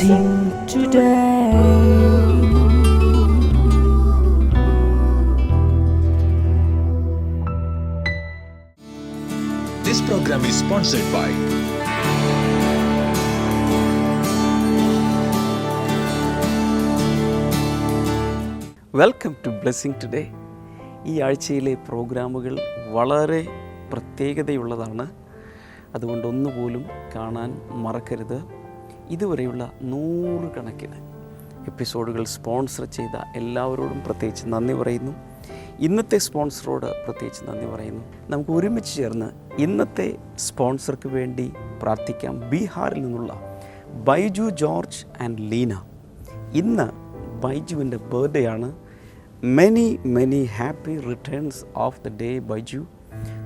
blessing today. This program is sponsored by welcome to blessing today. ഈ ആഴ്ചയിലെ പ്രോഗ്രാമുകൾ വളരെ പ്രത്യേകതയുള്ളതാണ്. അതുകൊണ്ട് ഒന്നുപോലും കാണാൻ മറക്കരുത്. ഇതുവരെയുള്ള 100 കണക്കിന് എപ്പിസോഡുകൾ സ്പോൺസർ ചെയ്ത എല്ലാവരോടും പ്രത്യേകിച്ച് നന്ദി പറയുന്നു. ഇന്നത്തെ സ്പോൺസറോട് പ്രത്യേകിച്ച് നന്ദി പറയുന്നു. നമുക്ക് ഒരുമിച്ച് ചേർന്ന് ഇന്നത്തെ സ്പോൺസർക്ക് വേണ്ടി പ്രാർത്ഥിക്കാം. ബീഹാറിൽ നിന്നുള്ള ബൈജു ജോർജ് ആൻഡ് ലീന. ഇന്ന് ബൈജുവിൻ്റെ ബർത്ത്ഡേ ആണ്. Many happy returns of the day Baiju.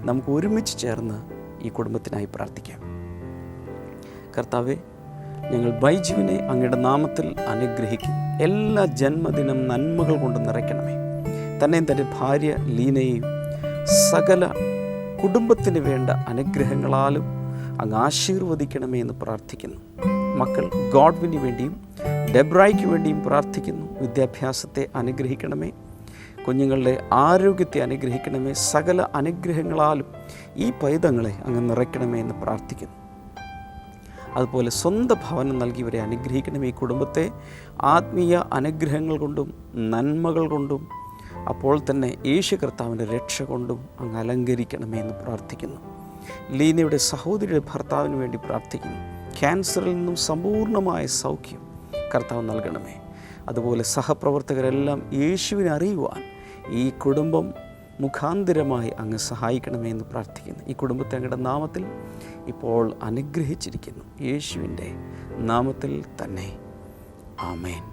നമുക്ക് ഒരുമിച്ച് ചേർന്ന് ഈ കുടുംബത്തിനായി പ്രാർത്ഥിക്കാം. കർത്താവേ, ഞങ്ങൾ ബൈജുവിനെ അങ്ങയുടെ നാമത്തിൽ അനുഗ്രഹിക്കും. എല്ലാ ജന്മദിനം നന്മകൾ കൊണ്ട് നിറയ്ക്കണമേ. തന്നെയും തൻ്റെ ഭാര്യ ലീനയെയും സകല കുടുംബത്തിന് വേണ്ട അനുഗ്രഹങ്ങളാലും അങ്ങ് ആശീർവദിക്കണമേ എന്ന് പ്രാർത്ഥിക്കുന്നു. മക്കൾ ഗോഡ്വിന് വേണ്ടിയും ഡെബ്രായ്ക്ക് വേണ്ടിയും പ്രാർത്ഥിക്കുന്നു. വിദ്യാഭ്യാസത്തെ അനുഗ്രഹിക്കണമേ. കുഞ്ഞുങ്ങളുടെ ആരോഗ്യത്തെ അനുഗ്രഹിക്കണമേ. സകല അനുഗ്രഹങ്ങളാലും ഈ പൈതങ്ങളെ അങ്ങ് നിറയ്ക്കണമേ എന്ന് പ്രാർത്ഥിക്കുന്നു. അതുപോലെ സ്വന്തം ഭവനം നൽകിയവരെ അനുഗ്രഹിക്കണമേ. ഈ കുടുംബത്തെ ആത്മീയ അനുഗ്രഹങ്ങൾ കൊണ്ടും നന്മകൾ കൊണ്ടും അപ്പോൾ തന്നെ യേശു കർത്താവിൻ്റെ രക്ഷ കൊണ്ടും അങ്ങ് അലങ്കരിക്കണമേ എന്ന് പ്രാർത്ഥിക്കുന്നു. ലീനയുടെ സഹോദരിയുടെ ഭർത്താവിന് വേണ്ടി പ്രാർത്ഥിക്കുന്നു. ക്യാൻസറിൽ നിന്നും സമ്പൂർണ്ണമായ സൗഖ്യം കർത്താവ് നൽകണമേ. അതുപോലെ സഹപ്രവർത്തകരെല്ലാം യേശുവിനെ അറിയുവാൻ ഈ കുടുംബം മുഖാന്തരമായി അങ്ങ് സഹായിക്കണമേ എന്ന് പ്രാർത്ഥിക്കുന്നു. ഈ കുടുംബത്തെ അങ്ങയുടെ നാമത്തിൽ ഇപ്പോൾ അനുഗ്രഹിച്ചിരിക്കുന്നു. യേശുവിൻ്റെ നാമത്തിൽ തന്നെ. ആമേൻ.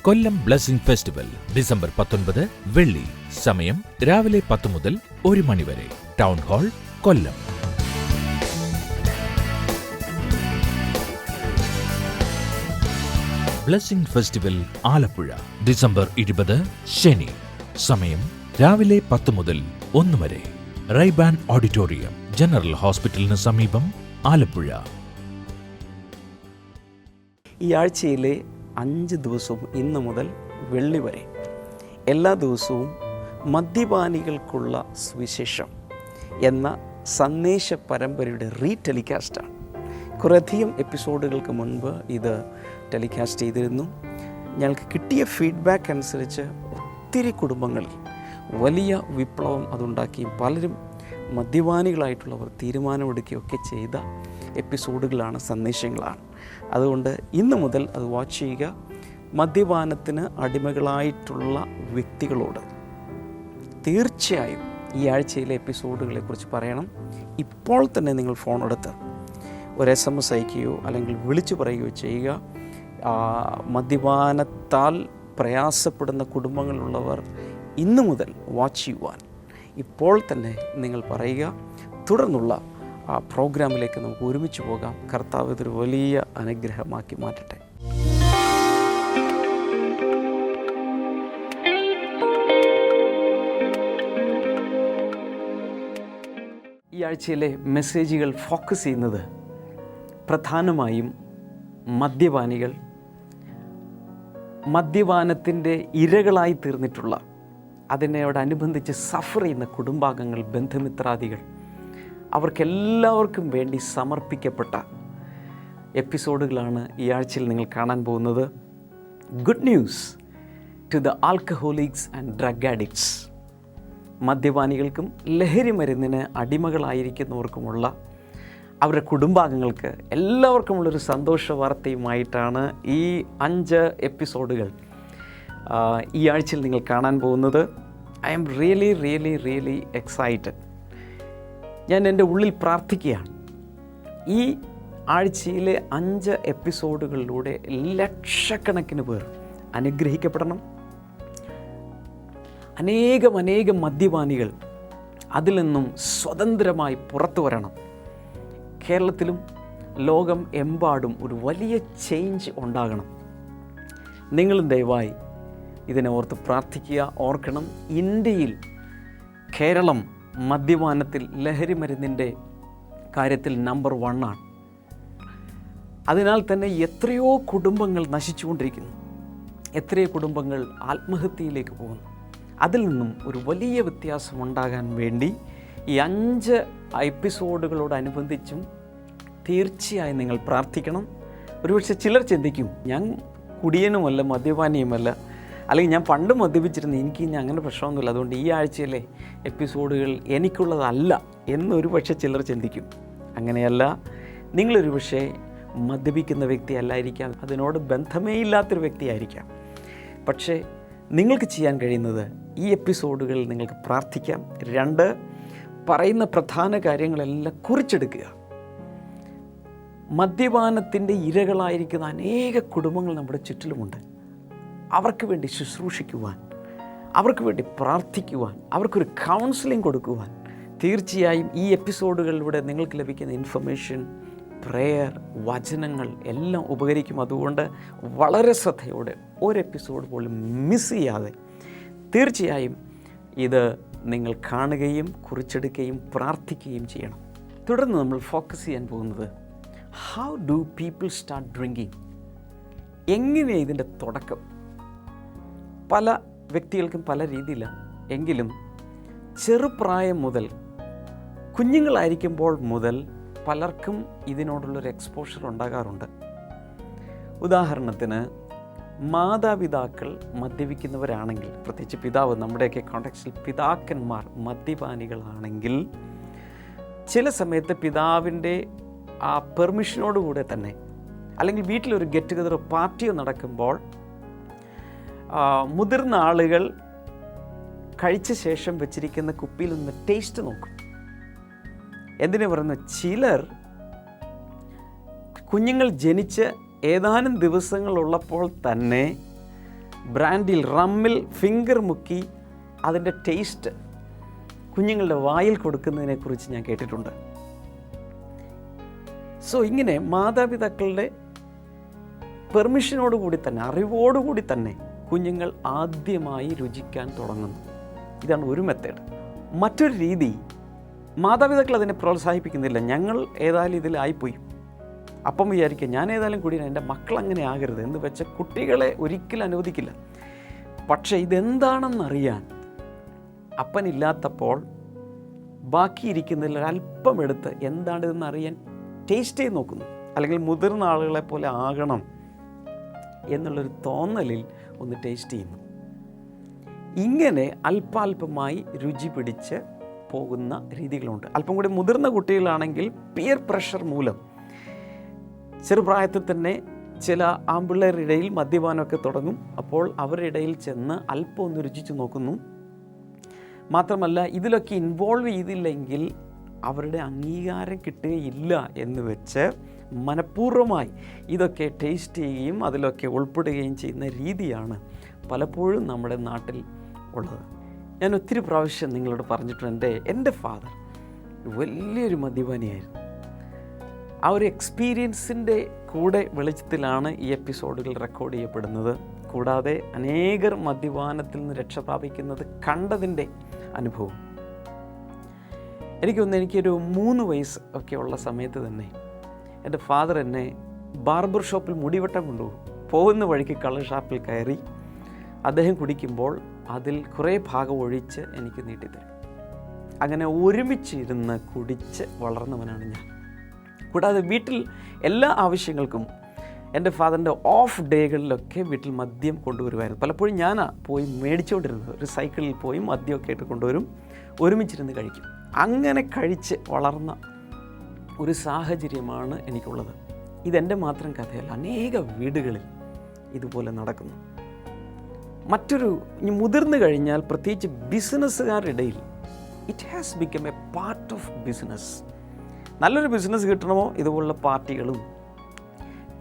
കൊല്ലം ബ്ലെസ്സിംഗ് ഫെസ്റ്റിവൽ ഡിസംബർ 19 വെള്ളി. സമയം രാവിലെ 10 മുതൽ 1 മണി വരെ. ടൗൺ ഹാൾ, കൊല്ലം. ബ്ലെസ്സിംഗ് ഫെസ്റ്റിവൽ ആലപ്പുഴ ഡിസംബർ 20 ശനി. സമയം രാവിലെ 10 മുതൽ 1 വരെ. റൈബാൻ ഓഡിറ്റോറിയം, ജനറൽ ഹോസ്പിറ്റലിന് സമീപം, ആലപ്പുഴ. ഈ ആഴ്ചയിലെ 5 ദിവസവും ഇന്ന് മുതൽ വെള്ളി വരെ എല്ലാ ദിവസവും മദ്യപാനികൾക്കുള്ള സുവിശേഷം എന്ന സന്ദേശ പരമ്പരയുടെ റീടെലികാസ്റ്റാണ്. കുറേയധികം എപ്പിസോഡുകൾക്ക് മുൻപ് ഇത് ടെലികാസ്റ്റ് ചെയ്തിരുന്നു. ഞങ്ങൾക്ക് കിട്ടിയ ഫീഡ്ബാക്ക് അനുസരിച്ച് ഒത്തിരി കുടുംബങ്ങളിൽ വലിയ വിപ്ലവം അതുണ്ടാക്കിയും പലരും മദ്യപാനികളായിട്ടുള്ളവർ തീരുമാനമെടുക്കുകയൊക്കെ ചെയ്ത എപ്പിസോഡുകളാണ്, സന്ദേശങ്ങളാണ്. അതുകൊണ്ട് ഇന്ന് മുതൽ അത് വാച്ച് ചെയ്യുക. മദ്യപാനത്തിന് അടിമകളായിട്ടുള്ള വ്യക്തികളോട് തീർച്ചയായും ഈ ആഴ്ചയിലെ എപ്പിസോഡുകളെക്കുറിച്ച് പറയണം. ഇപ്പോൾ തന്നെ നിങ്ങൾ ഫോൺ എടുത്ത് ഒരു SMS അയക്കുകയോ അല്ലെങ്കിൽ വിളിച്ചു പറയുകയോ ചെയ്യുക. മദ്യപാനത്താൽ പ്രയാസപ്പെടുന്ന കുടുംബങ്ങളുള്ളവർ ഇന്നു മുതൽ വാച്ച് ചെയ്യുവാൻ ഇപ്പോൾ തന്നെ നിങ്ങൾ പറയുക. തുടർന്നുള്ള ആ പ്രോഗ്രാമിലേക്ക് നമുക്ക് ഒരുമിച്ച് പോകാം. കർത്താവ് ഇതൊരു വലിയ അനുഗ്രഹമാക്കി മാറ്റട്ടെ. ഈ ആഴ്ചയിലെ മെസ്സേജുകൾ ഫോക്കസ് ചെയ്യുന്നത് പ്രധാനമായും മദ്യപാനികൾ, മദ്യപാനത്തിൻ്റെ ഇരകളായി തീർന്നിട്ടുള്ള, അതിനോടനുബന്ധിച്ച് സഫർ ചെയ്യുന്ന കുടുംബാംഗങ്ങൾ, ബന്ധുമിത്രാദികൾ, അവർക്കെല്ലാവർക്കും വേണ്ടി സമർപ്പിക്കപ്പെട്ട എപ്പിസോഡുകളാണ് ഈ ആഴ്ചയിൽ നിങ്ങൾ കാണാൻ പോകുന്നത്. Good news to the alcoholics and drug addicts. മദ്യപാനികൾക്കും ലഹരി മരുന്നിന് അടിമകളായിരിക്കുന്നവർക്കുമുള്ള അവരുടെ കുടുംബാംഗങ്ങൾക്ക് എല്ലാവർക്കുമുള്ളൊരു സന്തോഷ വാർത്തയുമായിട്ടാണ് ഈ 5 എപ്പിസോഡുകൾ ഈ ആഴ്ചയിൽ നിങ്ങൾ കാണാൻ പോകുന്നത്. I am really excited. ഞാൻ എൻ്റെ ഉള്ളിൽ പ്രാർത്ഥിക്കുകയാണ്, ഈ ആഴ്ചയിലെ 5 എപ്പിസോഡുകളിലൂടെ ലക്ഷക്കണക്കിന് പേർ അനുഗ്രഹിക്കപ്പെടണം. അനേകം മദ്യപാനികൾ അതിൽ നിന്നും സ്വതന്ത്രമായി പുറത്തു വരണം. കേരളത്തിലും ലോകം എമ്പാടും ഒരു വലിയ ചേഞ്ച് ഉണ്ടാകണം. നിങ്ങളും ദയവായി ഇതിനെ ഓർത്ത് പ്രാർത്ഥിക്കുക. ഓർക്കണം, ഇന്ത്യയിൽ കേരളം മദ്യപാനത്തിൽ, ലഹരി മരുന്നിൻ്റെ കാര്യത്തിൽ നമ്പർ 1 ആണ്. അതിനാൽ തന്നെ എത്രയോ കുടുംബങ്ങൾ നശിച്ചുകൊണ്ടിരിക്കുന്നു, എത്രയോ കുടുംബങ്ങൾ ആത്മഹത്യയിലേക്ക് പോകുന്നു. അതിൽ നിന്നും ഒരു വലിയ വ്യത്യാസം ഉണ്ടാകാൻ വേണ്ടി ഈ 5 എപ്പിസോഡുകളോടനുബന്ധിച്ചും തീർച്ചയായും നിങ്ങൾ പ്രാർത്ഥിക്കണം. ഒരുപക്ഷെ ചിലർ ചിന്തിക്കും, ഞാൻ കുടിയനുമല്ല മദ്യപാനിയുമല്ല, അല്ലെങ്കിൽ ഞാൻ പണ്ട് മദ്യപിച്ചിരുന്നു, എനിക്ക് ഇനി അങ്ങനെ പ്രശ്നമൊന്നുമില്ല, അതുകൊണ്ട് ഈ ആഴ്ചയിലെ എപ്പിസോഡുകൾ എനിക്കുള്ളതല്ല എന്നൊരു പക്ഷേ ചിലർ ചിന്തിക്കും. അങ്ങനെയല്ല. നിങ്ങളൊരു പക്ഷേ മദ്യപിക്കുന്ന വ്യക്തി അല്ലായിരിക്കാം, അതിനോട് ബന്ധമേ ഇല്ലാത്തൊരു വ്യക്തിയായിരിക്കാം. പക്ഷേ നിങ്ങൾക്ക് ചെയ്യാൻ കഴിയുന്നത് ഈ എപ്പിസോഡുകളിൽ നിങ്ങൾക്ക് പ്രാർത്ഥിക്കാം. 2, പറയുന്ന പ്രധാന കാര്യങ്ങളെല്ലാം കുറിച്ചെടുക്കുക. മദ്യപാനത്തിൻ്റെ ഇരകളായിരിക്കുന്ന അനേക കുടുംബങ്ങൾ നമ്മുടെ ചുറ്റിലുമുണ്ട്. അവർക്ക് വേണ്ടി ശുശ്രൂഷിക്കുവാൻ, അവർക്ക് വേണ്ടി പ്രാർത്ഥിക്കുവാൻ, അവർക്കൊരു കൗൺസിലിംഗ് കൊടുക്കുവാൻ തീർച്ചയായും ഈ എപ്പിസോഡുകളിലൂടെ നിങ്ങൾക്ക് ലഭിക്കുന്ന ഇൻഫർമേഷൻ, പ്രേയർ, വചനങ്ങൾ എല്ലാം ഉപകരിക്കും. അതുകൊണ്ട് വളരെ ശ്രദ്ധയോടെ ഒരു എപ്പിസോഡ് പോലും മിസ് ചെയ്യാതെ തീർച്ചയായും ഇത് നിങ്ങൾ കാണുകയും കുറിച്ചെടുക്കുകയും പ്രാർത്ഥിക്കുകയും ചെയ്യണം. തുടർന്ന് നമ്മൾ ഫോക്കസ് ചെയ്യാൻ പോകുന്നത് how do people start drinking. എങ്ങനെയാണ് ഇതിൻ്റെ തുടക്കം? പല വ്യക്തികൾക്കും പല രീതിയിലാണ്. എങ്കിലും ചെറുപ്രായം മുതൽ, കുഞ്ഞുങ്ങളായിരിക്കുമ്പോൾ മുതൽ പലർക്കും ഇതിനോടുള്ളൊരു എക്സ്പോഷർ ഉണ്ടാകാറുണ്ട്. ഉദാഹരണത്തിന്, മാതാപിതാക്കൾ മദ്യപിക്കുന്നവരാണെങ്കിൽ, പ്രത്യേകിച്ച് പിതാവ്, നമ്മുടെയൊക്കെ കോണ്ടെക്സ്റ്റിൽ പിതാക്കന്മാർ മദ്യപാനികളാണെങ്കിൽ, ചില സമയത്ത് പിതാവിൻ്റെ ആ പെർമിഷനോടുകൂടെ തന്നെ, അല്ലെങ്കിൽ വീട്ടിലൊരു ഗെറ്റ് ടുഗദറോ പാർട്ടിയോ നടക്കുമ്പോൾ മുതിർന്ന ആളുകൾ കഴിച്ച ശേഷം വെച്ചിരിക്കുന്ന കുപ്പിയിൽ നിന്ന് ടേസ്റ്റ് നോക്കും. എന്തിനു പറയുന്നു, ചിലർ കുഞ്ഞുങ്ങൾ ജനിച്ച് ഏതാനും ദിവസങ്ങളുള്ളപ്പോൾ തന്നെ ബ്രാൻഡിൽ, റമ്മിൽ ഫിംഗർ മുക്കി അതിൻ്റെ ടേസ്റ്റ് കുഞ്ഞുങ്ങളുടെ വായിൽ കൊടുക്കുന്നതിനെക്കുറിച്ച് ഞാൻ കേട്ടിട്ടുണ്ട്. സോ ഇങ്ങനെ മാതാപിതാക്കളുടെ പെർമിഷനോടുകൂടി തന്നെ, അറിവോടുകൂടി തന്നെ കുഞ്ഞുങ്ങൾ ആദ്യമായി രുചിക്കാൻ തുടങ്ങുന്നു. ഇതാണ് ഒരു മെത്തേഡ്. മറ്റൊരു രീതി, മാതാപിതാക്കൾ അതിനെ പ്രോത്സാഹിപ്പിക്കുന്നില്ല. ഞങ്ങൾ ഏതായാലും ഇതിലായിപ്പോയി, അപ്പം വിചാരിക്കുക ഞാൻ ഏതായാലും കൂടി എൻ്റെ മക്കൾ അങ്ങനെ ആകരുത് എന്ന് വെച്ച് കുട്ടികളെ ഒരിക്കലും അനുവദിക്കില്ല. പക്ഷേ ഇതെന്താണെന്നറിയാൻ അപ്പനില്ലാത്തപ്പോൾ ബാക്കിയിരിക്കുന്നതിൽ ഒരല്പം എടുത്ത് എന്താണിതെന്ന് അറിയാൻ ടേസ്റ്റ് ചെയ്ത് നോക്കുന്നു. അല്ലെങ്കിൽ മുതിർന്ന ആളുകളെ പോലെ ആകണം എന്നുള്ളൊരു തോന്നലിൽ ഒന്ന് ടേസ്റ്റ് ചെയ്യുന്നു. ഇങ്ങനെ അല്പാൽപമായി രുചി പിടിച്ച് പോകുന്ന രീതികളുണ്ട്. അല്പം കൂടി മുതിർന്ന കുട്ടികളാണെങ്കിൽ പിയർ പ്രഷർ മൂലം ചെറുപ്രായത്തിൽ തന്നെ ചില ആൺപിള്ളേരുടെ ഇടയിൽ മദ്യപാനമൊക്കെ തുടങ്ങും. അപ്പോൾ അവരുടെ ഇടയിൽ ചെന്ന് അല്പം ഒന്ന് രുചിച്ച് നോക്കുന്നു. മാത്രമല്ല, ഇതിലൊക്കെ ഇൻവോൾവ് ചെയ്തില്ലെങ്കിൽ അവരുടെ അംഗീകാരം കിട്ടുകയില്ല എന്ന് വെച്ച് മനഃപൂർവ്വമായി ഇതൊക്കെ ടേസ്റ്റ് ചെയ്യുകയും അതിലൊക്കെ ഉൾപ്പെടുകയും ചെയ്യുന്ന രീതിയാണ് പലപ്പോഴും നമ്മുടെ നാട്ടിൽ ഉള്ളത്. ഞാൻ ഒത്തിരി പ്രാവശ്യം നിങ്ങളോട് പറഞ്ഞിട്ടുണ്ട്, എൻ്റെ ഫാദർ വലിയൊരു മദ്യപാനിയായിരുന്നു. ആ ഒരു എക്സ്പീരിയൻസിൻ്റെ കൂടെ വെളിച്ചത്തിലാണ് ഈ എപ്പിസോഡുകൾ റെക്കോർഡ് ചെയ്യപ്പെടുന്നത്. കൂടാതെ അനേകർ മദ്യപാനത്തിൽ നിന്ന് രക്ഷ പ്രാപിക്കുന്നത് കണ്ടതിൻ്റെ അനുഭവം. എനിക്കൊരു 3 വയസ്സ് ഒക്കെ ഉള്ള സമയത്ത് തന്നെ എൻ്റെ ഫാദർ എന്നെ ബാർബർ ഷോപ്പിൽ മുടിവെട്ടം കൊണ്ടുപോകും. പോകുന്ന വഴിക്ക് കള്ള് ഷാപ്പിൽ കയറി അദ്ദേഹം കുടിക്കുമ്പോൾ അതിൽ കുറേ ഭാഗം ഒഴിച്ച് എനിക്ക് നീട്ടിത്തരും. അങ്ങനെ ഒരുമിച്ചിരുന്ന് കുടിച്ച് വളർന്നവനാണ് ഞാൻ. കൂടാതെ വീട്ടിൽ എല്ലാ ആവശ്യങ്ങൾക്കും എൻ്റെ ഫാദറിൻ്റെ ഓഫ് ഡേകളിലൊക്കെ വീട്ടിൽ മദ്യം കൊണ്ടുവരുമായിരുന്നു. പലപ്പോഴും ഞാനാണ് പോയി മേടിച്ചുകൊണ്ടിരുന്നത്. ഒരു സൈക്കിളിൽ പോയി മദ്യമൊക്കെ ആയിട്ട് കൊണ്ടുവരും, ഒരുമിച്ചിരുന്ന് കഴിക്കും. അങ്ങനെ കഴിച്ച് വളർന്ന ഒരു സാഹചര്യമാണ് എനിക്കുള്ളത്. ഇതെൻ്റെ മാത്രം കഥയല്ല, അനേക വീടുകളിൽ ഇതുപോലെ നടക്കുന്നു. മറ്റൊരു, മുതിർന്നു കഴിഞ്ഞാൽ പ്രത്യേകിച്ച് ബിസിനസ്സുകാരുടെ ഇടയിൽ it has become A part of business. നല്ലൊരു ബിസിനസ് കിട്ടണമോ ഇതുപോലുള്ള പാർട്ടികളും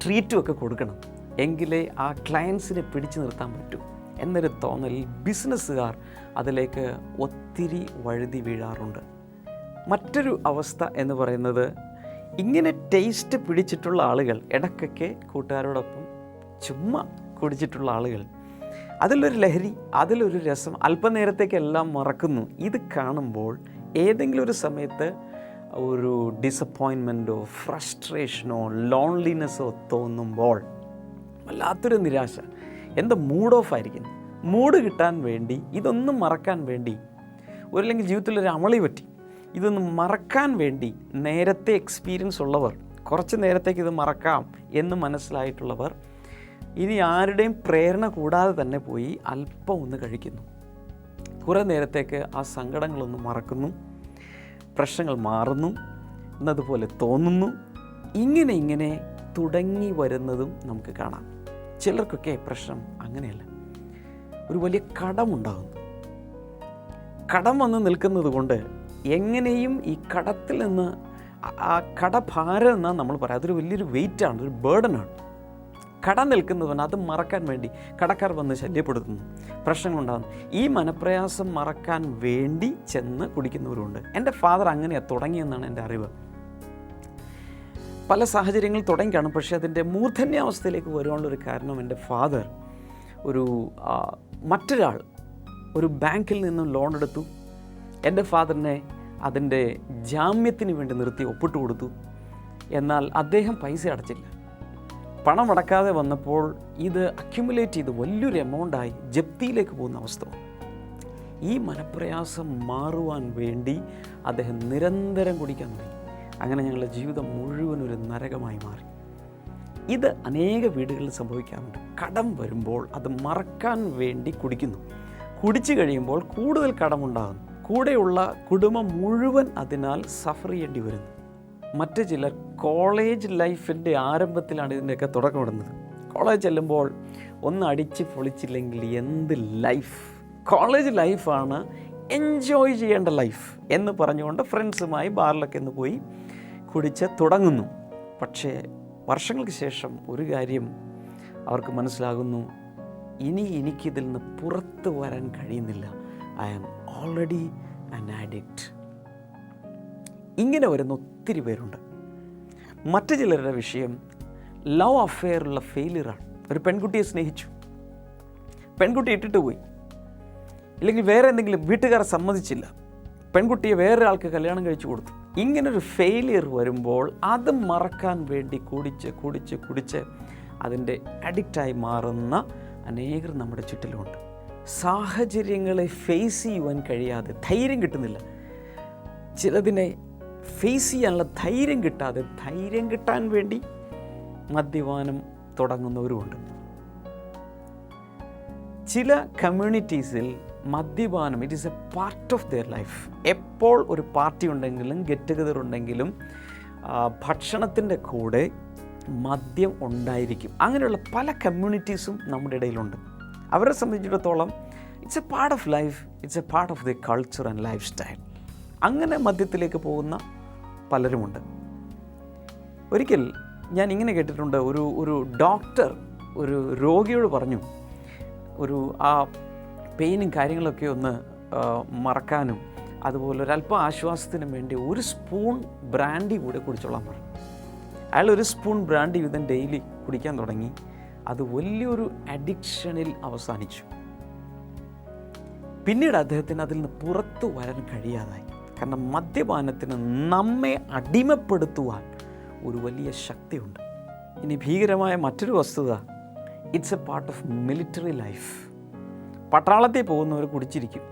ട്രീറ്റും ഒക്കെ കൊടുക്കണം, എങ്കിലേ ആ ക്ലയൻസിനെ പിടിച്ചു നിർത്താൻ പറ്റൂ എന്നൊരു തോന്നലിൽ ബിസിനസ്സുകാർ അതിലേക്ക് ഒത്തിരി വഴുതി വീഴാറുണ്ട്. മറ്റൊരു അവസ്ഥ എന്ന് പറയുന്നത്, ഇങ്ങനെ ടേസ്റ്റ് പിടിച്ചിട്ടുള്ള ആളുകൾ, ഇടയ്ക്കൊക്കെ കൂട്ടുകാരോടൊപ്പം ചുമ്മാ കുടിച്ചിട്ടുള്ള ആളുകൾ, അതിലൊരു ലഹരി, അതിലൊരു രസം, അല്പനേരത്തേക്കെല്ലാം മറക്കുന്നു. ഇത് കാണുമ്പോൾ ഏതെങ്കിലും ഒരു സമയത്ത് ഒരു ഡിസപ്പോയിൻമെൻറ്റോ ഫ്രസ്ട്രേഷനോ ലോൺലിനെസ്സോ തോന്നുമ്പോൾ വല്ലാത്തൊരു നിരാശ, എന്താ മൂഡ് ഓഫ് ആയിരിക്കുന്നു. മൂഡ് കിട്ടാൻ വേണ്ടി, ഇതൊന്നും മറക്കാൻ വേണ്ടി, ഒരല്ലെങ്കിൽ ജീവിതത്തിലൊരു അമളി പറ്റി, ഇതൊന്നും മറക്കാൻ വേണ്ടി നേരത്തെ എക്സ്പീരിയൻസ് ഉള്ളവർ, കുറച്ച് നേരത്തേക്ക് ഇത് മറക്കാം എന്ന് മനസ്സിലായിട്ടുള്ളവർ ഇനി ആരുടെയും പ്രേരണ കൂടാതെ തന്നെ പോയി അല്പം ഒന്ന് കഴിക്കുന്നു. കുറേ നേരത്തേക്ക് ആ സങ്കടങ്ങളൊന്ന് മറക്കുന്നു, പ്രശ്നങ്ങൾ മാറുന്നു എന്നതുപോലെ തോന്നുന്നു. ഇങ്ങനെ തുടങ്ങി വരുന്നതും നമുക്ക് കാണാം. ചിലർക്കൊക്കെ പ്രശ്നം അങ്ങനെയല്ല, ഒരു വലിയ കടമുണ്ടാകുന്നു. കടം വന്ന് നിൽക്കുന്നത് കൊണ്ട് എങ്ങനെയും ഈ കടത്തിൽ നിന്ന്, ആ കടഭാരം എന്നാണ് നമ്മൾ പറയാം, അതൊരു വലിയൊരു വെയിറ്റാണ്, ഒരു ബേർഡനാണ്. കടം നിൽക്കുന്നവൻ അത് മറക്കാൻ വേണ്ടി കടക്കാർ വന്ന് ശല്യപ്പെടുത്തുന്നു, പ്രശ്നങ്ങളുണ്ടാകുന്നു. ഈ മനപ്രയാസം മറക്കാൻ വേണ്ടി ചെന്ന് കുടിക്കുന്നവരുണ്ട്. എൻ്റെ ഫാദർ അങ്ങനെയാണ് തുടങ്ങിയെന്നാണ് എൻ്റെ അറിവ്. പല സാഹചര്യങ്ങൾ തുടങ്ങി കാണും, പക്ഷേ അതിൻ്റെ മൂർധന്യാവസ്ഥയിലേക്ക് വരുവാനുള്ളൊരു കാരണം എൻ്റെ ഫാദർ മറ്റൊരാൾ ഒരു ബാങ്കിൽ നിന്നും ലോൺ എടുത്തു. എൻ്റെ ഫാദറിനെ അതിൻ്റെ ജാമ്യത്തിന് വേണ്ടി നിർത്തി ഒപ്പിട്ട് കൊടുത്തു. എന്നാൽ അദ്ദേഹം പൈസ അടച്ചില്ല. പണം അടക്കാതെ വന്നപ്പോൾ ഇത് അക്യുമുലേറ്റ് ചെയ്ത് വലിയൊരു എമൗണ്ടായി ജപ്തിയിലേക്ക് പോകുന്ന അവസ്ഥ. ഈ മനപ്രയാസം മാറുവാൻ വേണ്ടി അദ്ദേഹം നിരന്തരം കുടിക്കാൻ തുടങ്ങി. അങ്ങനെ ഞങ്ങളുടെ ജീവിതം മുഴുവൻ ഒരു നരകമായി മാറി. ഇത് അനേക വീടുകളിൽ സംഭവിക്കാറുണ്ട്. കടം വരുമ്പോൾ അത് മറക്കാൻ വേണ്ടി കുടിക്കുന്നു. കുടിച്ചു കഴിയുമ്പോൾ കൂടുതൽ കടമുണ്ടാകുന്നു. കൂടെയുള്ള കുടുംബം മുഴുവൻ അതിനാൽ സഫർ ചെയ്യേണ്ടി വരുന്നു. മറ്റു ചിലർ കോളേജ് ലൈഫിൻ്റെ ആരംഭത്തിലാണ് ഇതിൻ്റെയൊക്കെ തുടക്കമിടുന്നത്. കോളേജ് ചെല്ലുമ്പോൾ ഒന്ന് അടിച്ച് പൊളിച്ചില്ലെങ്കിൽ എന്ത് ലൈഫ്, കോളേജ് ലൈഫാണ് എൻജോയ് ചെയ്യേണ്ട ലൈഫ് എന്ന് പറഞ്ഞുകൊണ്ട് ഫ്രണ്ട്സുമായി ബാറിലൊക്കെ ഒന്ന് പോയി കുടിച്ച് തുടങ്ങുന്നു. പക്ഷേ വർഷങ്ങൾക്ക് ശേഷം ഒരു കാര്യം അവർക്ക് മനസ്സിലാകുന്നു, ഇനി എനിക്കിതിൽ നിന്ന് പുറത്ത് വരാൻ കഴിയുന്നില്ല. I am already an addict. ഇങ്ങനെ വരുന്ന ഒത്തിരി പേരുണ്ട്. മറ്റു ചിലരുടെ വിഷയം ലവ് അഫെയറുള്ള ഫെയിലിയറാണ്. ഒരു പെൺകുട്ടിയെ സ്നേഹിച്ചു, പെൺകുട്ടി ഇട്ടിട്ട് പോയി, ഇല്ലെങ്കിൽ വേറെ എന്തെങ്കിലും വീട്ടുകാർ സമ്മതിച്ചില്ല, പെൺകുട്ടിയെ വേറെ ആൾക്ക് കല്യാണം കഴിച്ചു കൊടുത്തു. ഇങ്ങനൊരു ഫെയിലിയർ വരുമ്പോൾ അത് മറക്കാൻ വേണ്ടി കുടിച്ച് അതിൻ്റെ അഡിക്റ്റായി മാറുന്ന അനേകർ നമ്മുടെ ചുറ്റിലുമുണ്ട്. സാഹചര്യങ്ങളെ ഫേസ് ചെയ്യുവാൻ കഴിയാതെ ധൈര്യം കിട്ടുന്നില്ല. ചിലതിനെ ഫേസ് ചെയ്യാനുള്ള ധൈര്യം കിട്ടാതെ ധൈര്യം കിട്ടാൻ വേണ്ടി മദ്യപാനം തുടങ്ങുന്നവരുമുണ്ട്. ചില കമ്മ്യൂണിറ്റീസിൽ മദ്യപാനം it is A part of their life. എപ്പോൾ ഒരു പാർട്ടി ഉണ്ടെങ്കിലും ഗെറ്റ് ടുഗദർ ഉണ്ടെങ്കിലും ഭക്ഷണത്തിൻ്റെ കൂടെ മദ്യം ഉണ്ടായിരിക്കും. അങ്ങനെയുള്ള പല കമ്മ്യൂണിറ്റീസും നമ്മുടെ ഇടയിലുണ്ട്. അവരെ സംബന്ധിച്ചിടത്തോളം it's A part of life, it's A part of the culture and life style. അങ്ങനെ മദ്യത്തിലേക്ക് പോകുന്ന പലരുമുണ്ട്. ഒരിക്കൽ ഞാൻ ഇങ്ങനെ കേട്ടിട്ടുണ്ട്, ഒരു ഡോക്ടർ ഒരു രോഗിയോട് പറഞ്ഞു, ആ പെയിനും കാര്യങ്ങളൊക്കെ ഒന്ന് മറക്കാനും അതുപോലെ ഒരല്പം ആശ്വാസത്തിനും വേണ്ടി 1 സ്പൂൺ ബ്രാൻഡി കൂടെ കുടിച്ചോളാൻ പറഞ്ഞു. അയാൾ 1 സ്പൂൺ ബ്രാൻഡി വീതം ഡെയിലി കുടിക്കാൻ തുടങ്ങി. അത് വലിയൊരു അഡിക്ഷനിൽ അവസാനിച്ചു. പിന്നീട് അദ്ദേഹത്തിന് അതിൽ നിന്ന് പുറത്തു വരാൻ കഴിയാതായി. കാരണം മദ്യപാനത്തിന് നമ്മെ അടിമപ്പെടുത്തുവാൻ ഒരു വലിയ ശക്തിയുണ്ട്. ഇനി ഭീകരമായ മറ്റൊരു വസ്തുത, it's A part of military life. പട്ടാളത്തിൽ പോകുന്നവർ കുടിച്ചിരിക്കും.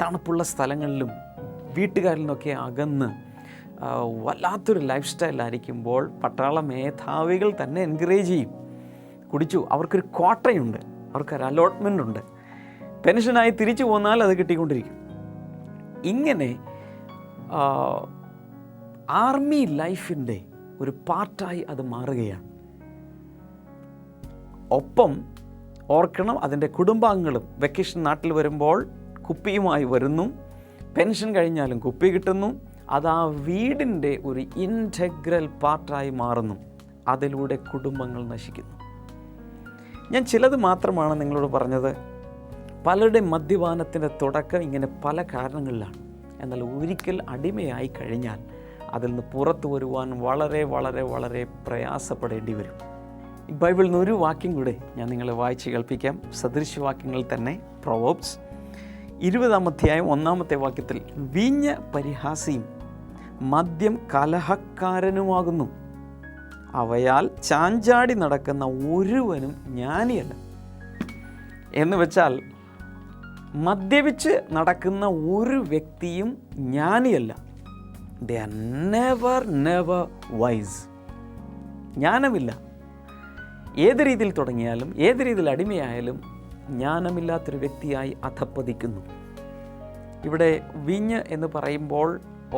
തണുപ്പുള്ള സ്ഥലങ്ങളിലും വീട്ടുകാരിൽ നിന്നൊക്കെ അകന്ന് വല്ലാത്തൊരു ലൈഫ് സ്റ്റൈലായിരിക്കുമ്പോൾ പട്ടാള മേധാവികൾ തന്നെ എൻകറേജ് ചെയ്യും. കുടിച്ചു, അവർക്കൊരു ക്വാട്ടയുണ്ട്, അവർക്കൊരു അലോട്ട്മെൻ്റ് ഉണ്ട്, പെൻഷനായി തിരിച്ചു പോന്നാൽ അത് കിട്ടിക്കൊണ്ടിരിക്കും. ഇങ്ങനെ ആർമി ലൈഫിൻ്റെ ഒരു പാർട്ടായി അത് മാറുകയാണ്. ഒപ്പം ഓർക്കണം, അതിൻ്റെ കുടുംബാംഗങ്ങളും വെക്കേഷൻ നാട്ടിൽ വരുമ്പോൾ കുപ്പിയുമായി വരുന്നു, പെൻഷൻ കഴിഞ്ഞാലും കുപ്പി കിട്ടുന്നു. അത് ആ വീടിൻ്റെ ഒരു ഇൻറ്റഗ്രൽ പാർട്ടായി മാറുന്നു. അതിലൂടെ കുടുംബങ്ങൾ നശിക്കുന്നു. ഞാൻ ചിലത് മാത്രമാണ് നിങ്ങളോട് പറഞ്ഞത്. പലരുടെ മദ്യപാനത്തിൻ്റെ തുടക്കം ഇങ്ങനെ പല കാരണങ്ങളിലാണ്. എന്നാൽ ഒരിക്കൽ അടിമയായി കഴിഞ്ഞാൽ അതിൽ നിന്ന് പുറത്തു വരുവാൻ വളരെ വളരെ വളരെ പ്രയാസപ്പെടേണ്ടി വരും. ഈ ബൈബിളിൽ നിന്ന് ഒരു വാക്യം കൂടെ ഞാൻ നിങ്ങളെ വായിച്ച് കേൾപ്പിക്കാം. സദൃശവാക്യങ്ങൾ തന്നെ, പ്രൊവേർബ്സ് 20-ാം അധ്യായം 1-ാമത്തെ വാക്യത്തിൽ, വീഞ്ഞ പരിഹാസിയും മദ്യം കലഹക്കാരനുമാകുന്നു. അവയാൽ ചാഞ്ചാടി നടക്കുന്ന ഒരുവനും ജ്ഞാനിയല്ല. എന്ന് വെച്ചാൽ മദ്യപിച്ച് നടക്കുന്ന ഒരു വ്യക്തിയും ജ്ഞാനിയല്ല. They are never wise. ജ്ഞാനമില്ല. ഏത് രീതിയിൽ തുടങ്ങിയാലും ഏത് രീതിയിൽ അടിമയായാലും ജ്ഞാനമില്ലാത്തൊരു വ്യക്തിയായി അധപ്പതിക്കുന്നു. ഇവിടെ വീഞ്ഞ് എന്ന് പറയുമ്പോൾ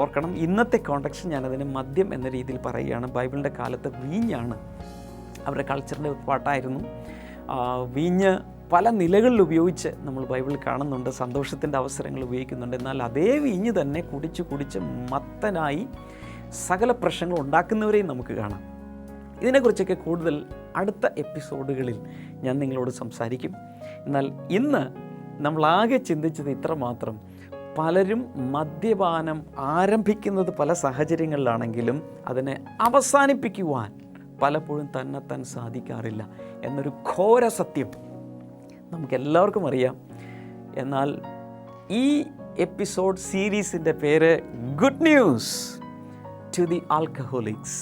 ഓർക്കണം, ഇന്നത്തെ കോണ്ടക്സ്റ്റ് ഞാനതിന് മദ്യം എന്ന രീതിയിൽ പറയുകയാണ്. ബൈബിളിൻ്റെ കാലത്ത് വീഞ്ഞാണ് അവരുടെ കൾച്ചറിൻ്റെ പാട്ടായിരുന്നു. വീഞ്ഞ് പല നിലകളിൽ ഉപയോഗിച്ച് നമ്മൾ ബൈബിളിൽ കാണുന്നുണ്ട്. സന്തോഷത്തിൻ്റെ അവസരങ്ങൾ ഉപയോഗിക്കുന്നുണ്ട്. എന്നാൽ അതേ വീഞ്ഞ് തന്നെ കുടിച്ച് മത്തനായി സകല പ്രശ്നങ്ങൾ ഉണ്ടാക്കുന്നവരെയും നമുക്ക് കാണാം. ഇതിനെക്കുറിച്ചൊക്കെ കൂടുതൽ അടുത്ത എപ്പിസോഡുകളിൽ ഞാൻ നിങ്ങളോട് സംസാരിക്കും. എന്നാൽ ഇന്ന് നമ്മളാകെ ചിന്തിച്ചത് ഇത്രമാത്രം: പലരും മദ്യപാനം ആരംഭിക്കുന്നത് പല സാഹചര്യങ്ങളിലാണെങ്കിലും അതിനെ അവസാനിപ്പിക്കുവാൻ പലപ്പോഴും തന്നെത്താൻ സാധിക്കാറില്ല എന്നൊരു ഘോര സത്യം നമുക്കെല്ലാവർക്കും അറിയാം. എന്നാൽ ഈ എപ്പിസോഡ് സീരീസിൻ്റെ പേര് good news to the alcoholics.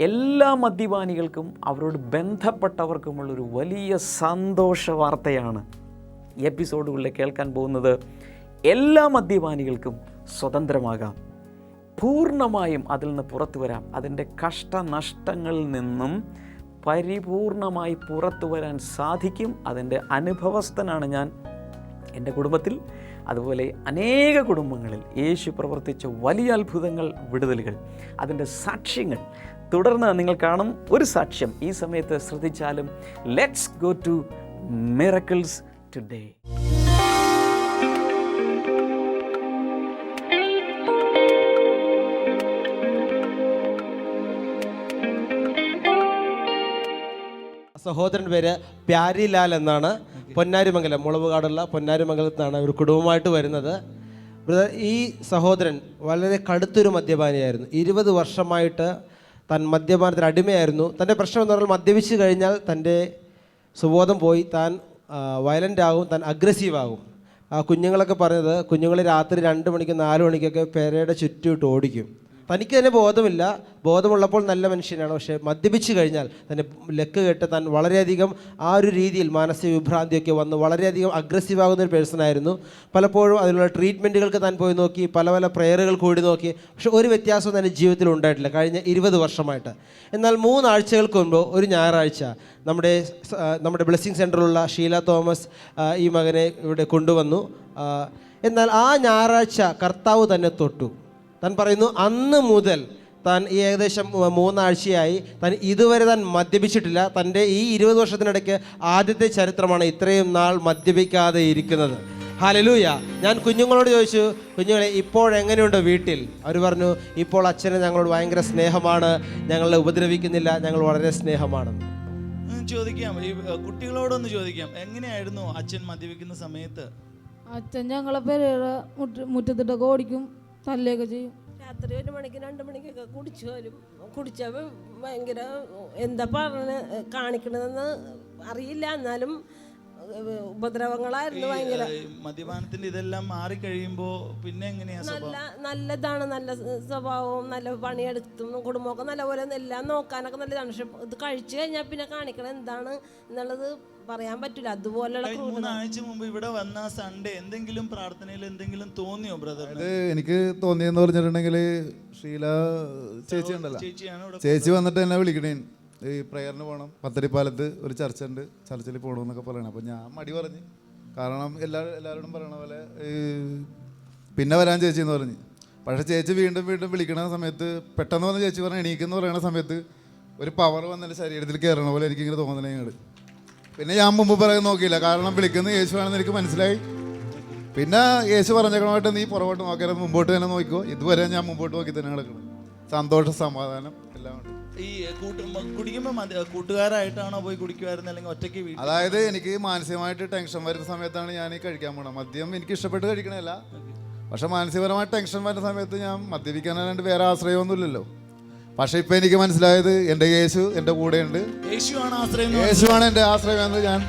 എല്ലാ മദ്യപാനികൾക്കും അവരോട് ബന്ധപ്പെട്ടവർക്കുമുള്ളൊരു വലിയ സന്തോഷ വാർത്തയാണ് ഈ എപ്പിസോഡുകളിൽ കേൾക്കാൻ പോകുന്നത്. എല്ലാ മദ്യപാനികൾക്കും സ്വതന്ത്രമാകാം, പൂർണ്ണമായും അതിൽ നിന്ന് പുറത്തു വരാം. അതിൻ്റെ കഷ്ടനഷ്ടങ്ങളിൽ നിന്നും പരിപൂർണമായി പുറത്തു വരാൻ സാധിക്കും. അതിൻ്റെ അനുഭവസ്ഥനാണ് ഞാൻ. എൻ്റെ കുടുംബത്തിൽ അതുപോലെ അനേക കുടുംബങ്ങളിൽ യേശു പ്രവർത്തിച്ച വലിയ അത്ഭുതങ്ങൾ, വിടുതലുകൾ, അതിൻ്റെ സാക്ഷ്യങ്ങൾ തുടർന്ന് നിങ്ങൾ കാണും. ഒരു സാക്ഷ്യം ഈ സമയത്ത് ശ്രദ്ധിച്ചാലും. Let's go to miracles today. സഹോദരൻ്റെ പേര് പ്യാരിലാൽ എന്നാണ്. പൊന്നാരിമംഗലം, മുളവുകാടുള്ള പൊന്നാരിമംഗലത്താണ് ഒരു കുടുംബമായിട്ട് വരുന്നത്. ഈ സഹോദരൻ വളരെ കടുത്തൊരു മദ്യപാനിയായിരുന്നു. 20 വർഷമായിട്ട് താൻ മദ്യപാനത്തിന് അടിമയായിരുന്നു. തൻ്റെ പ്രശ്നം എന്ന് പറഞ്ഞാൽ മദ്യപിച്ച് കഴിഞ്ഞാൽ തൻ്റെ സുബോധം പോയി, താൻ വയലൻ്റ് ആകും, താൻ അഗ്രസീവ് ആകും. ആ കുഞ്ഞുങ്ങളൊക്കെ പറഞ്ഞത്, കുഞ്ഞുങ്ങൾ രാത്രി 2 മണിക്ക് 4 മണിക്കൊക്കെ പെരയുടെ ചുറ്റുമിട്ട് ഓടിക്കും. തനിക്ക് തന്നെ ബോധമില്ല. ബോധമുള്ളപ്പോൾ നല്ല മനുഷ്യനാണ്. പക്ഷേ മദ്യപിച്ച് കഴിഞ്ഞാൽ തന്നെ ലക്ക് കെട്ട് താൻ വളരെയധികം ആ ഒരു രീതിയിൽ മാനസിക വിഭ്രാന്തിയൊക്കെ വന്ന് വളരെയധികം അഗ്രസീവ് ആകുന്ന ഒരു പേഴ്സണായിരുന്നു. പലപ്പോഴും അതിനുള്ള ട്രീറ്റ്മെൻറ്റുകൾക്ക് താൻ പോയി നോക്കി, പല പ്രയറുകൾ കൂടി നോക്കി. പക്ഷെ ഒരു വ്യത്യാസവും തൻ്റെ ജീവിതത്തിൽ ഉണ്ടായിട്ടില്ല കഴിഞ്ഞ 20 വർഷമായിട്ട്. എന്നാൽ 3 ആഴ്ചകൾക്ക് മുമ്പ് ഒരു ഞായറാഴ്ച നമ്മുടെ ബ്ലെസ്സിങ് സെൻറ്ററിലുള്ള ഷീല തോമസ് ഈ മകനെ ഇവിടെ കൊണ്ടുവന്നു. എന്നാൽ ആ ഞായറാഴ്ച കർത്താവ് തന്നെ തൊട്ടു. താൻ പറയുന്നു, അന്ന് മുതൽ താൻ ഈ ഏകദേശം 3 ആഴ്ചയായി താൻ ഇതുവരെ താൻ മദ്യപിച്ചിട്ടില്ല. തൻ്റെ ഈ 20 വർഷത്തിനിടയ്ക്ക് ആദ്യത്തെ ചരിത്രമാണ് ഇത്രയും നാൾ മദ്യപിക്കാതെ ഇരിക്കുന്നത്. ഹല്ലേലൂയ. ഞാൻ കുഞ്ഞുങ്ങളോട് ചോദിച്ചു, കുഞ്ഞുങ്ങളെ ഇപ്പോഴെങ്ങനെയുണ്ട് വീട്ടിൽ? അവർ പറഞ്ഞു, ഇപ്പോൾ അച്ഛന് ഞങ്ങളോട് ഭയങ്കര സ്നേഹമാണ്, ഞങ്ങളെ ഉപദ്രവിക്കുന്നില്ല, ഞങ്ങൾ വളരെ സ്നേഹമാണെന്ന്. ചോദിക്കാം, ഈ കുട്ടികളോടൊന്ന് ചോദിക്കാം, എങ്ങനെയായിരുന്നു അച്ഛൻ മദ്യപിക്കുന്ന സമയത്ത്? അച്ഛൻ ഞങ്ങളെ പേര് മുറ്റത്തിട്ടൊക്കെ ഓടിക്കും, തല്ലുകയൊക്കെ ചെയ്യും. രാത്രി 1 മണിക്ക് 2 മണിക്കൊക്കെ കുടിച്ചു വരും. കുടിച്ചപ്പോൾ ഭയങ്കര എന്താ കാണിക്കണതെന്ന് അറിയില്ല, എന്നാലും ഉപദ്രവങ്ങളായിരുന്നു ഭയങ്കര. മദ്യപാനത്തിന്റെ ഇതെല്ലാം മാറിക്കഴിയുമ്പോ പിന്നെ എങ്ങനെയാ? നല്ലതാണ്, നല്ല സ്വഭാവവും, നല്ല പണിയെടുത്തും കുടുംബമൊക്കെ നല്ലപോലെ എല്ലാം നോക്കാനൊക്കെ നല്ലതാണ്. പക്ഷെ ഇത് കഴിച്ചു കഴിഞ്ഞാൽ പിന്നെ കാണിക്കണം എന്താണ് എന്നുള്ളത് പറയാൻ പറ്റില്ല. അതുപോലെയുള്ള 3 ആഴ്ച മുമ്പ് ഇവിടെ വന്ന സൺഡേ എന്തെങ്കിലും പ്രാർത്ഥനയിൽ എന്തെങ്കിലും തോന്നിയോ ബ്രദർ? എനിക്ക് തോന്നിയെന്ന് പറഞ്ഞിട്ടുണ്ടെങ്കിൽ ഷീല ചേച്ചി ഉണ്ടല്ലോ, ചേച്ചി വന്നിട്ട് എന്നെ വിളിക്കണേ, ഈ പ്രയറിന് പോകണം, പത്തടിപ്പാലത്ത് ഒരു ചർച്ച ഉണ്ട്, ചർച്ചിൽ പോകണമെന്നൊക്കെ പറയണം. അപ്പോൾ ഞാൻ മടി പറഞ്ഞു, കാരണം എല്ലാവരോടും പറയണ പോലെ പിന്നെ വരാൻ ചേച്ചി എന്ന് പറഞ്ഞു. പക്ഷേ ചേച്ചി വീണ്ടും വിളിക്കണ സമയത്ത് പെട്ടെന്ന് വന്ന് ചേച്ചി പറഞ്ഞ എണീക്കെന്ന് പറയുന്ന സമയത്ത് ഒരു പവർ വന്നെൻ്റെ ശരീരത്തിൽ കയറണ പോലെ എനിക്കിങ്ങനെ തോന്നണേങ്ങട്. പിന്നെ ഞാൻ മുമ്പ് പറയാൻ നോക്കിയില്ല, കാരണം വിളിക്കുന്നത് യേശുവാണെന്ന് എനിക്ക് മനസ്സിലായി. പിന്നെ യേശു പറഞ്ഞേക്കണമായിട്ട് നീ പുറകോട്ട് നോക്കിയാൽ മുമ്പോട്ട് തന്നെ നോക്കിക്കോ. ഇതുവരെ ഞാൻ മുമ്പോട്ട് നോക്കി തന്നെ കിടക്കണം. സന്തോഷം, സമാധാനം എല്ലാം ഉണ്ട്. ഈ കുടിക്കുമ്പോൾ കൂട്ടുകാരായിട്ടാണോ പോയി കുടിക്കുമായിരുന്നു, അല്ലെങ്കിൽ ഒറ്റയ്ക്ക്? അതായത് എനിക്ക് മാനസികമായിട്ട് ടെൻഷൻ വരുന്ന സമയത്താണ് ഞാൻ ഈ കഴിക്കാൻ പോകണം. മദ്യം എനിക്ക് ഇഷ്ടപ്പെട്ട് കഴിക്കണമല്ല, പക്ഷെ മാനസികപരമായിട്ട് ടെൻഷൻ വരുന്ന സമയത്ത് ഞാൻ മദ്യപിക്കാനായിട്ട് വേറെ ആശ്രയമൊന്നുമില്ലല്ലോ. പക്ഷെ ഇപ്പം എനിക്ക് മനസ്സിലായത് എൻ്റെ യേശു എൻ്റെ കൂടെയുണ്ട്, യേശുവാണ് എൻ്റെ ആശ്രയം എന്ന് ഞാൻ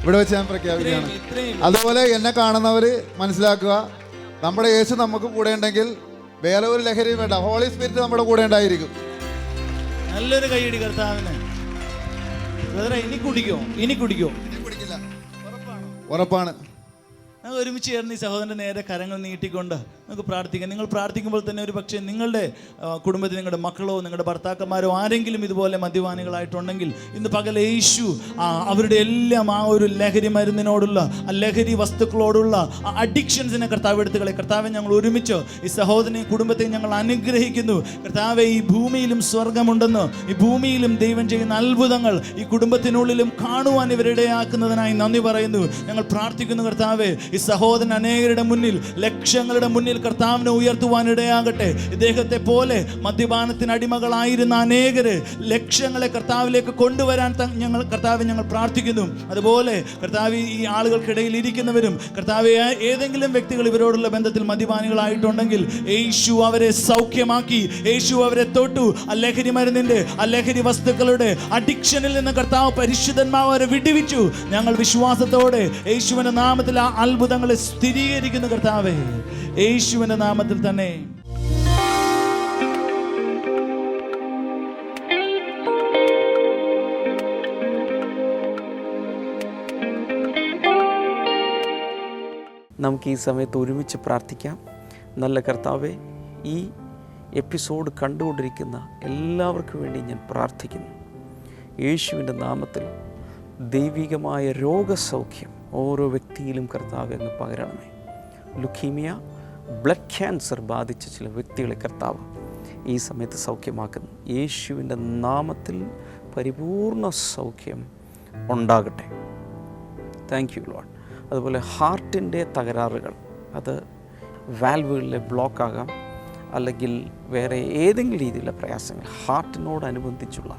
ഇവിടെ വെച്ച് ഞാൻ പ്രഖ്യാപിക്കുകയാണ്. അതുപോലെ എന്നെ കാണുന്നവർ മനസ്സിലാക്കുക, നമ്മുടെ യേശു നമുക്ക് കൂടെ ഉണ്ടെങ്കിൽ വേറെ ഒരു ലഹരിയും വേണ്ട. ഹോളി സ്പിരിറ്റ് നമ്മുടെ കൂടെ ഉണ്ടായിരിക്കും. നല്ലൊരു കൈയടി കർത്താവിന്. ബ്രദറെ, ഇനി കുടിക്കോ? കുടിക്കില്ല, ഉറപ്പാണ്. ഞങ്ങൾ ഒരുമിച്ച് ചേർന്ന് ഈ സഹോദരൻ്റെ നേരെ കരങ്ങൾ നീട്ടിക്കൊണ്ട് നമുക്ക് പ്രാർത്ഥിക്കാം. നിങ്ങൾ പ്രാർത്ഥിക്കുമ്പോൾ തന്നെ ഒരു പക്ഷേ നിങ്ങളുടെ കുടുംബത്തിൽ നിങ്ങളുടെ മക്കളോ നിങ്ങളുടെ ഭർത്താക്കന്മാരോ ആരെങ്കിലും ഇതുപോലെ മദ്യപാനികളായിട്ടുണ്ടെങ്കിൽ ഇന്ന് പകൽ യേശു അവരുടെ എല്ലാം ആ ഒരു ലഹരി മരുന്നിനോടുള്ള ആ ലഹരി വസ്തുക്കളോടുള്ള ആ അഡിക്ഷൻസിനെ കർത്താവ് എടുത്തുകളെ. കർത്താവെ, ഞങ്ങൾ ഒരുമിച്ച് ഈ സഹോദരനെയും കുടുംബത്തെയും ഞങ്ങൾ അനുഗ്രഹിക്കുന്നു. കർത്താവെ, ഈ ഭൂമിയിലും സ്വർഗമുണ്ടെന്ന്, ഈ ഭൂമിയിലും ദൈവം ചെയ്യുന്ന അത്ഭുതങ്ങൾ ഈ കുടുംബത്തിനുള്ളിലും കാണുവാൻ ഇവരിടയാക്കുന്നതിനായി നന്ദി പറയുന്നു. ഞങ്ങൾ പ്രാർത്ഥിക്കുന്നു കർത്താവെ, ഈ സഹോദരൻ അനേകരുടെ മുന്നിൽ, ലക്ഷങ്ങളുടെ മുന്നിൽ കർത്താവിനെ ഉയർത്തുവാൻ ഇടയാകട്ടെ. ഇദ്ദേഹത്തെ പോലെ മദ്യപാനത്തിന് അടിമകളായിരുന്ന അനേകര് ലക്ഷങ്ങളെ കർത്താവിലേക്ക് കൊണ്ടുവരാൻ ഞങ്ങൾ പ്രാർത്ഥിക്കുന്നു. അതുപോലെ കർത്താവ്, ഈ ആളുകൾക്കിടയിൽ ഇരിക്കുന്നവരും കർത്താവ്, ഏതെങ്കിലും വ്യക്തികൾ ഇവരോടുള്ള ബന്ധത്തിൽ മദ്യപാനികളായിട്ടുണ്ടെങ്കിൽ യേശു അവരെ സൗഖ്യമാക്കി, യേശു അവരെ തൊട്ടു. ആ ലഹരി മരുന്നിന്റെ, ആ ലഹരി വസ്തുക്കളുടെ അഡിക്ഷനിൽ നിന്ന് കർത്താവ് പരിശുദ്ധന്മാർ അവരെ വിടുവിച്ചു. ഞങ്ങൾ വിശ്വാസത്തോടെ യേശുവിന്റെ നാമത്തിൽ ആ അത്ഭുതങ്ങളെ സ്ഥിരീകരിക്കുന്നു കർത്താവേ, യേശുവിന്റെ നാമത്തിൽ തന്നെ. നമുക്ക് ഈ സമയത്ത് ഒരുമിച്ച് പ്രാർത്ഥിക്കാം. നല്ല കർത്താവേ, ഈ എപ്പിസോഡ് കണ്ടുകൊണ്ടിരിക്കുന്ന എല്ലാവർക്കും വേണ്ടി ഞാൻ പ്രാർത്ഥിക്കുന്നു. യേശുവിൻ്റെ നാമത്തിൽ ദൈവികമായ രോഗസൗഖ്യം ഓരോ വ്യക്തിയിലും കർത്താവ് എന്ന് പകരണമേ. ലുക്കീമിയ, ബ്ലഡ് ക്യാൻസർ ബാധിച്ച ചില വ്യക്തികളെ കർത്താവ് ഈ സമയത്ത് സൗഖ്യമാക്കുന്നു. യേശുവിൻ്റെ നാമത്തിൽ പരിപൂർണ സൗഖ്യം ഉണ്ടാകട്ടെ. Thank you Lord. അതുപോലെ ഹാർട്ടിൻ്റെ തകരാറുകൾ, അത് വാൽവുകളിലെ ബ്ലോക്കാകാം, അല്ലെങ്കിൽ വേറെ ഏതെങ്കിലും രീതിയിലുള്ള പ്രയാസങ്ങൾ, ഹാർട്ടിനോടനുബന്ധിച്ചുള്ള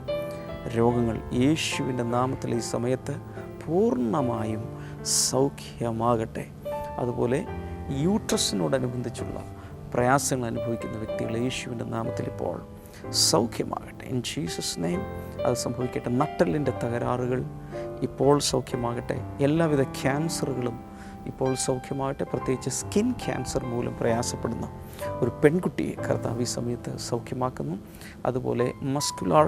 രോഗങ്ങൾ യേശുവിൻ്റെ നാമത്തിൽ ഈ സമയത്ത് പൂർണ്ണമായും സൗഖ്യമാകട്ടെ. അതുപോലെ യൂട്രസിനോടനുബന്ധിച്ചുള്ള പ്രയാസങ്ങൾ അനുഭവിക്കുന്ന വ്യക്തികൾ യേശുവിൻ്റെ നാമത്തിൽ ഇപ്പോൾ സൗഖ്യമാകട്ടെ. ഇൻ ജീസസ് നെയിം അത് സംഭവിക്കട്ടെ. നട്ടെല്ലിൻ്റെ തകരാറുകൾ ഇപ്പോൾ സൗഖ്യമാകട്ടെ. എല്ലാവിധ ക്യാൻസറുകളും ഇപ്പോൾ സൗഖ്യമാകട്ടെ. പ്രത്യേകിച്ച് സ്കിൻ ക്യാൻസർ മൂലം പ്രയാസപ്പെടുന്ന ഒരു പെൺകുട്ടിയെ കർത്താവ് ഈ സമയത്ത് സൗഖ്യമാക്കുന്നു. അതുപോലെ മസ്കുലാർ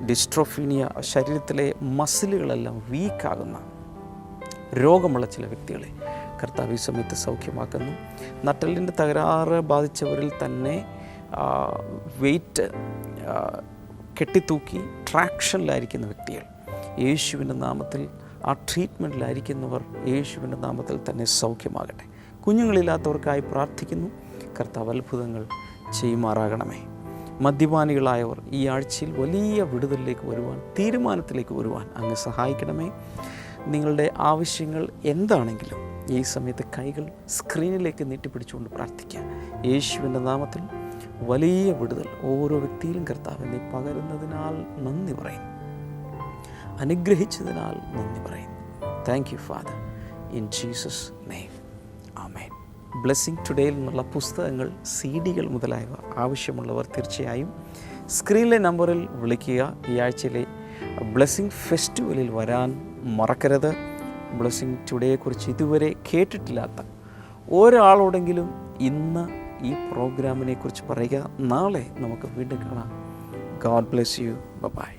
ഡിസ്ട്രോഫീനിയ, ശരീരത്തിലെ മസിലുകളെല്ലാം വീക്കാകുന്ന രോഗമുള്ള ചില വ്യക്തികളെ കർത്താവ് ഈ സമയത്ത് സൗഖ്യമാക്കുന്നു. നട്ടെല്ലിൻ്റെ തകരാറ് ബാധിച്ചവരിൽ തന്നെ വെയിറ്റ് കെട്ടിത്തൂക്കി ട്രാക്ഷനിലായിരിക്കുന്ന വ്യക്തികൾ യേശുവിൻ്റെ നാമത്തിൽ, ആ ട്രീറ്റ്മെൻറ്റിലായിരിക്കുന്നവർ യേശുവിൻ്റെ നാമത്തിൽ തന്നെ സൗഖ്യമാകട്ടെ. കുഞ്ഞുങ്ങളില്ലാത്തവർക്കായി പ്രാർത്ഥിക്കുന്നു. കർത്താവ് അത്ഭുതങ്ങൾ ചെയ്യുമാറാകണമേ. മദ്യപാനികളായവർ ഈ ആഴ്ചയിൽ വലിയ വിടുതലിലേക്ക് വരുവാൻ, തീരുമാനത്തിലേക്ക് വരുവാൻ അങ്ങ് സഹായിക്കണമേ. നിങ്ങളുടെ ആവശ്യങ്ങൾ എന്താണെങ്കിലും ഈ സമയത്ത് കൈകൾ സ്ക്രീനിലേക്ക് നീട്ടിപ്പിടിച്ചുകൊണ്ട് പ്രാർത്ഥിക്കുക. യേശുവിൻ്റെ നാമത്തിൽ വലിയ വിടുതൽ ഓരോ വ്യക്തിയിലും കർത്താവ് നീ പകരുന്നതിനാൽ നന്ദി പറയുന്നു, അനുഗ്രഹിച്ചതിനാൽ നന്ദി പറയുന്നു. Thank you father, in Jesus name, amen. Blessing ടുഡേയിൽ നിന്നുള്ള പുസ്തകങ്ങൾ, CD-കൾ മുതലായവ ആവശ്യമുള്ളവർ തീർച്ചയായും സ്ക്രീനിലെ നമ്പറിൽ വിളിക്കുക. ഈ ആഴ്ചയിലെ ബ്ലെസ്സിങ് ഫെസ്റ്റിവലിൽ വരാൻ മറക്കരുത്. ബ്ലെസ്സിങ് ടുഡേയെക്കുറിച്ച് ഇതുവരെ കേട്ടിട്ടില്ലാത്ത ഒരാളോടെങ്കിലും ഇന്ന് ഈ പ്രോഗ്രാമിനെ കുറിച്ച് പറയുക. നാളെ നമുക്ക് വീണ്ടും കാണാം. God bless you. ബൈ.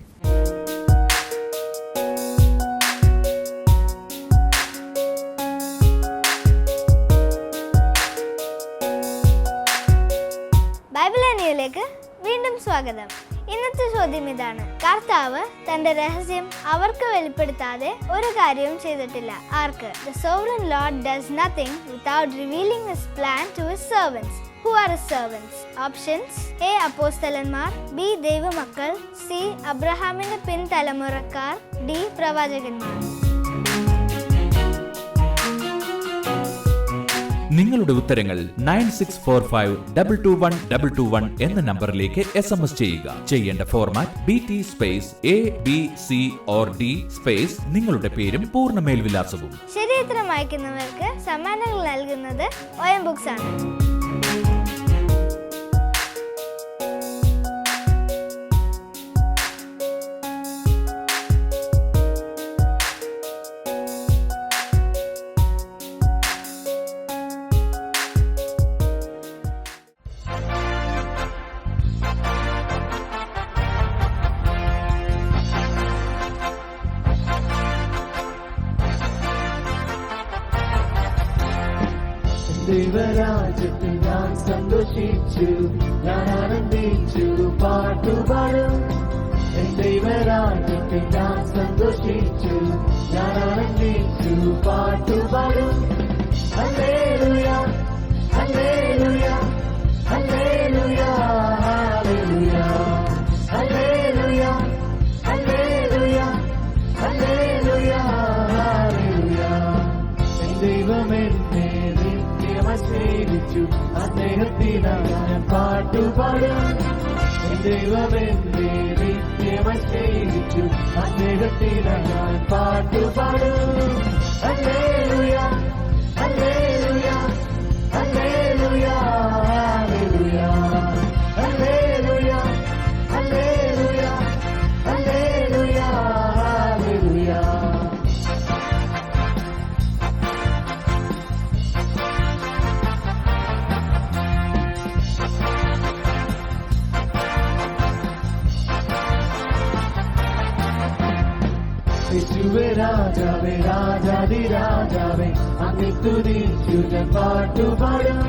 ബൈബിളനിയിലേക്ക് വീണ്ടും സ്വാഗതം. ഇന്നത്തെ ചോദ്യം ഇതാണ്: കർത്താവ് തന്റെ രഹസ്യം അവർക്ക് വെളിപ്പെടുത്താതെ ഒരു കാര്യവും ചെയ്തിട്ടില്ല. ആർക്ക്? The sovereign Lord does nothing without revealing his plan to his servants. Who are his servants? Options: A. അപ്പോസ്തലന്മാർ, B. ദൈവമക്കൾ, C. അബ്രഹാമിന്റെ പിൻതലമുറക്കാർ, D. പ്രവാചകന്മാർ. നിങ്ങളുടെ ഉത്തരങ്ങൾ 9645221221 എന്ന നമ്പറിലേക്ക് SMS ചെയ്യുക. ചെയ്യേണ്ട format BT space ABC or D space നിങ്ങളുടെ പേരും പൂർണ്ണ മേൽവിലാസവും. ശരി ഉത്തരം അയക്കുന്നവർക്ക് സമ്മാനങ്ങൾ നൽകുന്നത് OM ബുക്സ് ആണ്. ദൈവരാജ്യത്തിൽ ഞാൻ സന്തോഷിച്ചു, ഞാൻ ആനന്ദിച്ചു, പാട്ടുപാടും. ദൈവരാജ്യത്തിൽ ഞാൻ സന്തോഷിച്ചു, ഞാൻ ആനന്ദിച്ചു, പാട്ടുപാടും. ഹല്ലേലൂയ ഹല്ലേലൂയ ഹല്ലേലൂയ ഹല്ലേലൂയ ഹല്ലേലൂയ ഹല്ലേലൂയ ഹല്ലേലൂയ ഹല്ലേലൂയ. ദൈവമെന്നെ നിത്യമായി സേവിച്ചു, അദ്ദേഹത്തിനായി ഞാൻ പാട്ടുപാടും. ദൈവമെന്നെ നിത്യമായി സേവിച്ചു, അദ്ദേഹത്തിനായി ഞാൻ പാട്ടുപാടും. ഹല്ലേലൂയ ഹല്ലേലൂയ ഹല്ലേലൂയ ഹല്ലേലൂയ ഹല്ലേലൂയ ഹല്ലേലൂയ ഹല്ലേലൂയ ഹല്ലേലൂയ. യേശുവേ രാജാവേ രാജാധിരാജാവേ അങ്ങേ സ്തുതിച്ചു ഞാൻ പാട്ടുപാടും.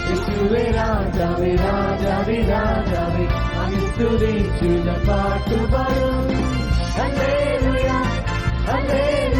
യേശുവേ രാജാവേ രാജാധിരാജാവേ അങ്ങേ സ്തുതിച്ചു ഞാൻ പാട്ടുപാടും. ഹല്ലേലൂയ ഹല്ലേലൂയ